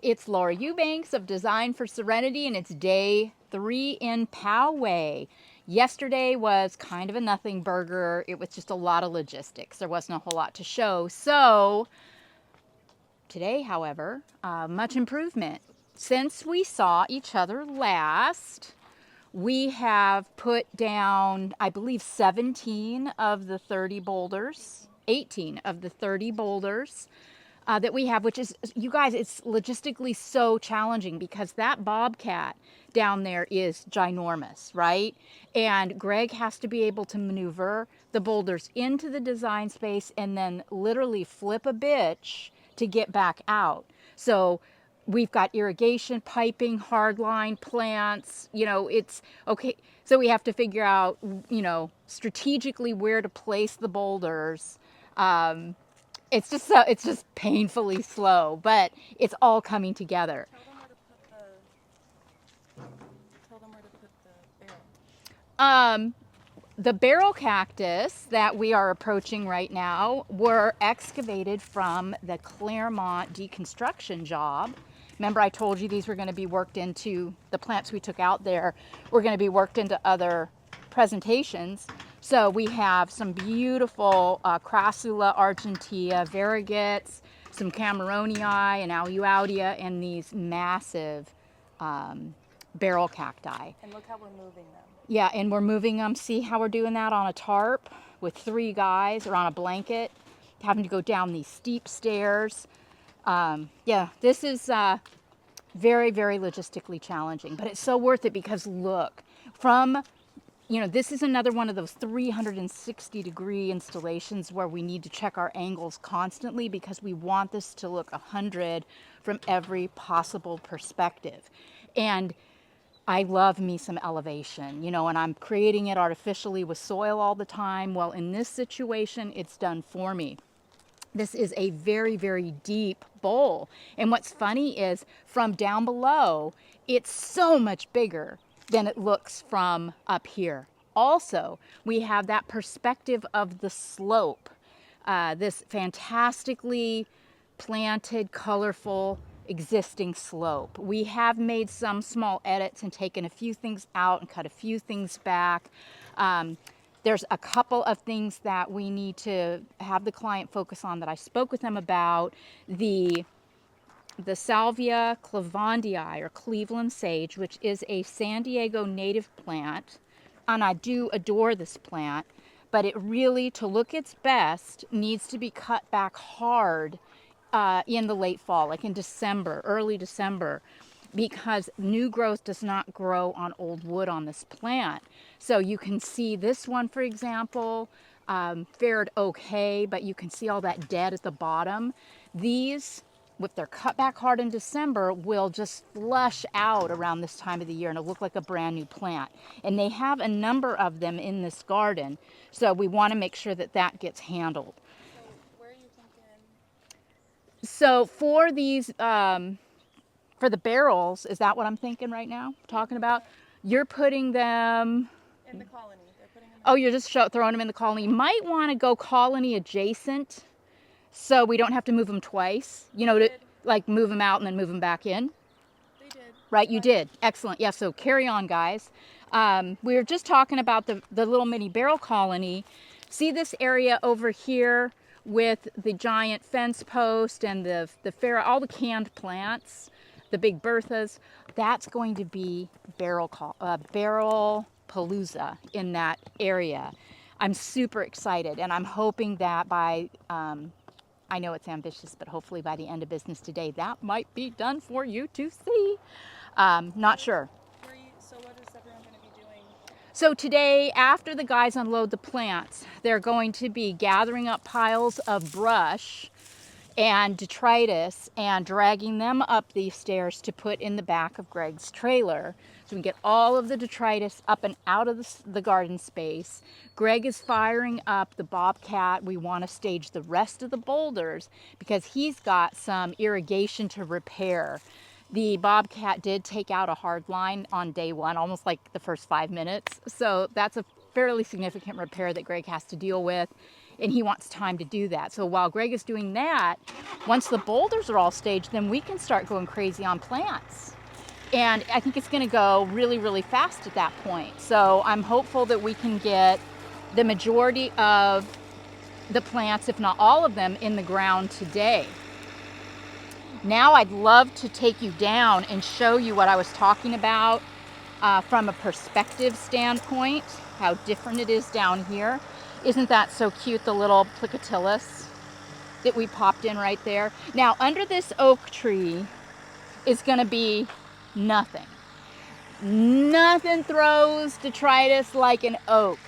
It's Laura Eubanks of Design for Serenity, and it's day 3 in Poway. Yesterday was kind of a nothing burger. It was just a lot of logistics. There wasn't a whole lot to show. So today, however, much improvement. Since we saw each other last, we have put down, I believe, 17 of the 30 boulders, 18 of the 30 boulders that we have, which is, you guys, it's logistically so challenging because that Bobcat down there is ginormous, right? And Greg has to be able to maneuver the boulders into the design space and then literally flip a bitch to get back out. So we've got irrigation, piping, hardline, plants, it's okay. So we have to figure out, strategically where to place the boulders. It's just painfully slow, but it's all coming together. Tell them where to put the barrel. The barrel cactus that we are approaching right now were excavated from the Claremont deconstruction job. Remember, I told you these were going to be worked into, the plants we took out there were going to be worked into other presentations. So we have some beautiful Crassula argentea, variegates, some Cameronii and Aleuaudia, and these massive barrel cacti. And look how we're moving them. Yeah, and we're moving them. See how we're doing that on a tarp with 3 guys, or on a blanket, having to go down these steep stairs. Yeah, this is very, very logistically challenging, but it's so worth it because look, this is another one of those 360-degree installations where we need to check our angles constantly because we want this to look 100 from every possible perspective. And I love me some elevation, and I'm creating it artificially with soil all the time. Well, in this situation, it's done for me. This is a very, very deep bowl. And what's funny is from down below, it's so much bigger than it looks from up here. Also, we have that perspective of the slope, this fantastically planted, colorful, existing slope. We have made some small edits and taken a few things out and cut a few things back. There's a couple of things that we need to have the client focus on that I spoke with them about. The Salvia clevandii, or Cleveland sage, which is a San Diego native plant, and I do adore this plant, but it really, to look its best, needs to be cut back hard in the late fall, like in December, early December, because new growth does not grow on old wood on this plant. So you can see this one, for example, fared okay, but you can see all that dead at the bottom. These, if they're cut back hard in December, will just flush out around this time of the year and it'll look like a brand new plant. And they have a number of them in this garden, so we want to make sure that that gets handled. So where are you thinking? So for these, for the barrels, is that what I'm thinking right now? Talking about? You're putting them in the colony. They're putting them. Oh, you're just throwing them in the colony. You might want to go colony adjacent, so we don't have to move them twice. To like move them out and then move them back in. They did. Right, you did. Excellent. Yeah. So carry on, guys. We were just talking about the little mini barrel colony. See this area over here with the giant fence post and the all the canned plants, the big Berthas. That's going to be barrel palooza in that area. I'm super excited, and I'm hoping that by I know it's ambitious, but hopefully by the end of business today, that might be done for you to see. Not sure. So what is everyone going to be doing? So today, after the guys unload the plants, they're going to be gathering up piles of brush and detritus and dragging them up these stairs to put in the back of Greg's trailer. So we can get all of the detritus up and out of the garden space. Greg is firing up the Bobcat. We want to stage the rest of the boulders because he's got some irrigation to repair. The Bobcat did take out a hard line on day 1, almost like the first 5 minutes. So that's a fairly significant repair that Greg has to deal with. and he wants time to do that. So while Greg is doing that, once the boulders are all staged, then we can start going crazy on plants. And I think it's going to go really, really fast at that point. So I'm hopeful that we can get the majority of the plants, if not all of them, in the ground today. Now I'd love to take you down and show you what I was talking about from a perspective standpoint, how different it is down here. Isn't that so cute, the little plicatillus that we popped in right there? Now under this oak tree is going to be nothing. Nothing throws detritus like an oak.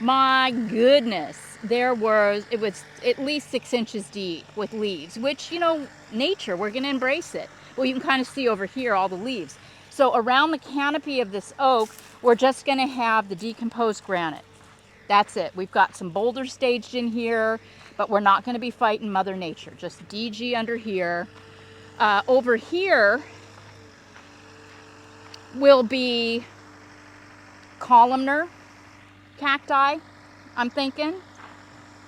My goodness, it was at least 6 inches deep with leaves, which, you know, nature, we're going to embrace it. Well, you can kind of see over here all the leaves. So around the canopy of this oak, we're just going to have the decomposed granite. That's it. We've got some boulders staged in here, but we're not going to be fighting Mother Nature. Just DG under here. Over here will be columnar cacti, I'm thinking.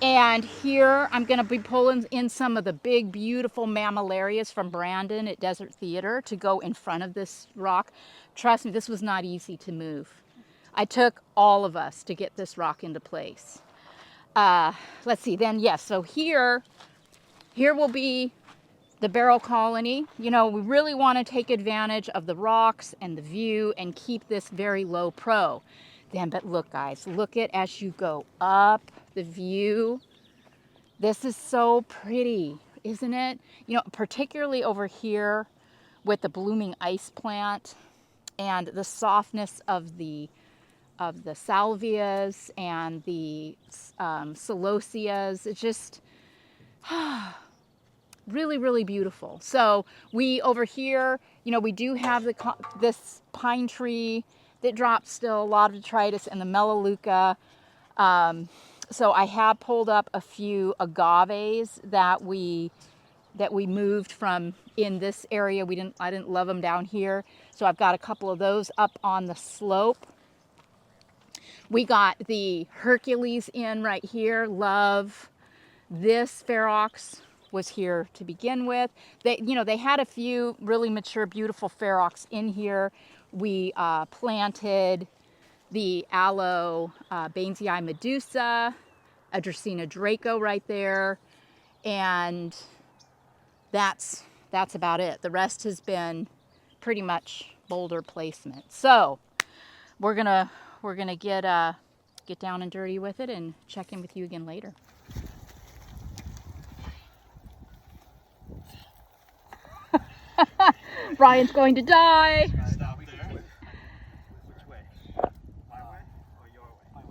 And here I'm going to be pulling in some of the big, beautiful mammillarias from Brandon at Desert Theater to go in front of this rock. Trust me, this was not easy to move. I took all of us to get this rock into place. Let's see, then yes, so here will be the barrel colony. You know, we really want to take advantage of the rocks and the view and keep this very low pro. Then, but look guys, look at as you go up the view. This is so pretty, isn't it? You know, particularly over here with the blooming ice plant and the softness of the salvias and the celosias. It's just really, really beautiful. So we over here, you know, we do have this pine tree that drops still a lot of detritus, and the melaleuca. So I have pulled up a few agaves that we moved from in this area. I didn't love them down here, so I've got a couple of those up on the slope. We got the Hercules in right here. Love this ferox was here to begin with. They had a few really mature, beautiful ferox in here. We planted the aloe Bainesii medusa, a Dracaena Draco right there, and that's about it. The rest has been pretty much boulder placement. So we're gonna get down and dirty with it and check in with you again later. Brian's going to die. Stop there. Which way? My way or your way? My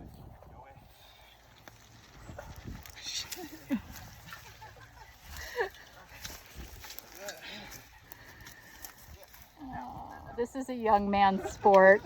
way. Your way. Oh, this is a young man's sport.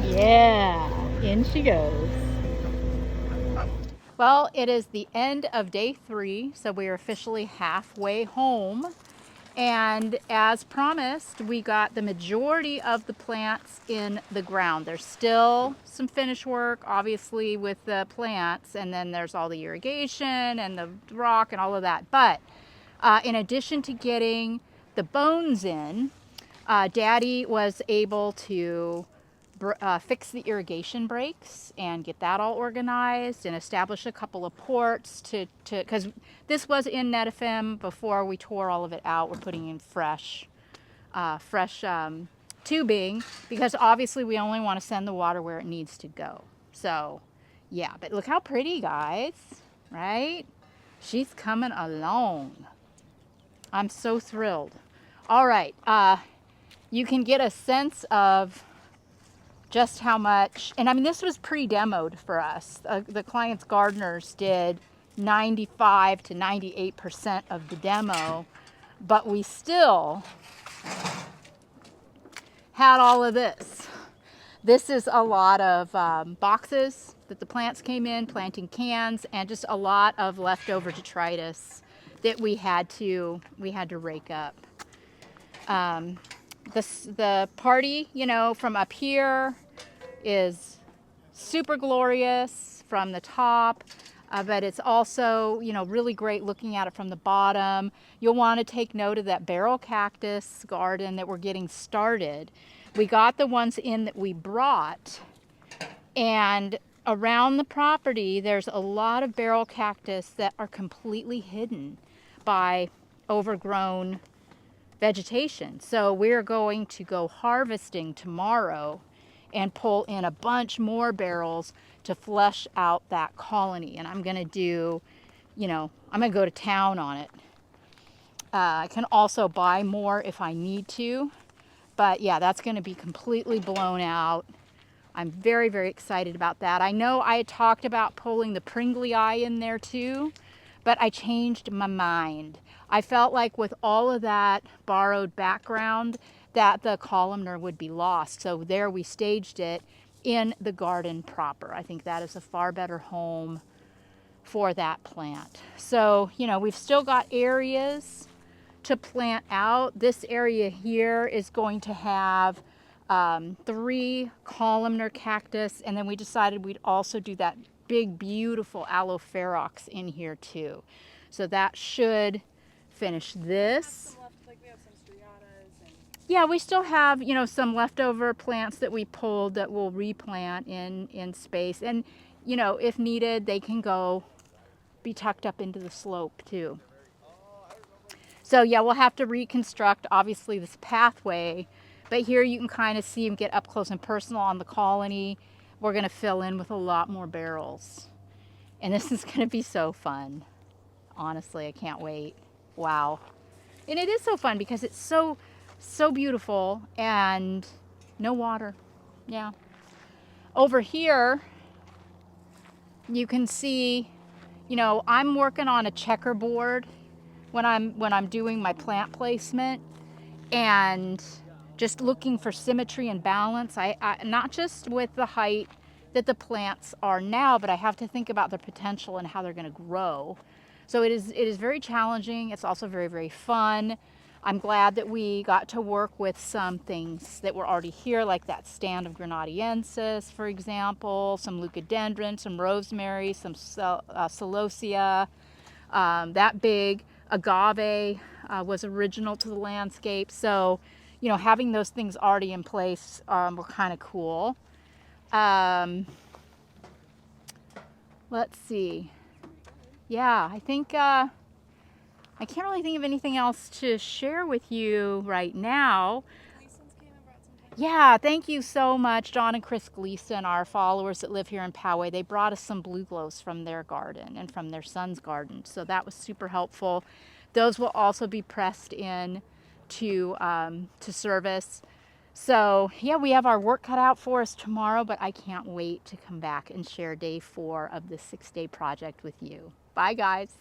Yeah, in she goes. Well, it is the end of day 3, so we are officially halfway home. And as promised, we got the majority of the plants in the ground. There's still some finish work, obviously, with the plants, and then there's all the irrigation and the rock and all of that. But in addition to getting the bones in, Daddy was able to fix the irrigation breaks and get that all organized and establish a couple of ports because this was in Netafim before we tore all of it out. We're putting in fresh tubing because obviously we only want to send the water where it needs to go. So yeah, but look how pretty, guys, right? She's coming along. I'm so thrilled. All right, you can get a sense of just how much, and I mean, this was pre-demoed for us. The client's gardeners did 95 to 98% of the demo, but we still had all of this. This is a lot of boxes that the plants came in, planting cans, and just a lot of leftover detritus that we had to rake up. The party, you know, from up here is super glorious from the top, but it's also, you know, really great looking at it from the bottom. You'll want to take note of that barrel cactus garden that we're getting started. We got the ones in that we brought, and around the property there's a lot of barrel cactus that are completely hidden by overgrown vegetation. So we're going to go harvesting tomorrow and pull in a bunch more barrels to flesh out that colony. And I'm going to do, you know, I'm going to go to town on it. I can also buy more if I need to. But yeah, that's going to be completely blown out. I'm very, very excited about that. I know I had talked about pulling the Pringlei in there too, but I changed my mind. I felt like with all of that borrowed background that the columnar would be lost. So there we staged it in the garden proper. I think that is a far better home for that plant. So, you know, we've still got areas to plant out. This area here is going to have 3 columnar cactus, and then we decided we'd also do that big, beautiful aloe ferox in here too. So that should finish this. Like we have some striatas and Yeah, we still have, you know, some leftover plants that we pulled that we'll replant in space. And, you know, if needed, they can go be tucked up into the slope too. So yeah, we'll have to reconstruct, obviously, this pathway. But here you can kind of see them get up close and personal on the colony. We're going to fill in with a lot more barrels. And this is going to be so fun. Honestly, I can't wait. Wow. And it is so fun because it's so beautiful and no water. Yeah. Over here, you can see, you know, I'm working on a checkerboard when I'm doing my plant placement, and just looking for symmetry and balance. I not just with the height that the plants are now, but I have to think about their potential and how they're going to grow. So it is very challenging. It's also very, very fun. I'm glad that we got to work with some things that were already here, like that stand of Grenadiensis, for example, some leucadendron, some rosemary, some celosia. That big agave was original to the landscape. So, you know, having those things already in place were kind of cool. Let's see. Yeah, I think I can't really think of anything else to share with you right now. Gleason's came and brought some things. Yeah, thank you so much, John and Chris Gleason, our followers that live here in Poway. They brought us some blue glows from their garden and from their son's garden, so that was super helpful. Those will also be pressed in to service. So yeah, we have our work cut out for us tomorrow, but I can't wait to come back and share day 4 of this 6-day project with you. Bye, guys.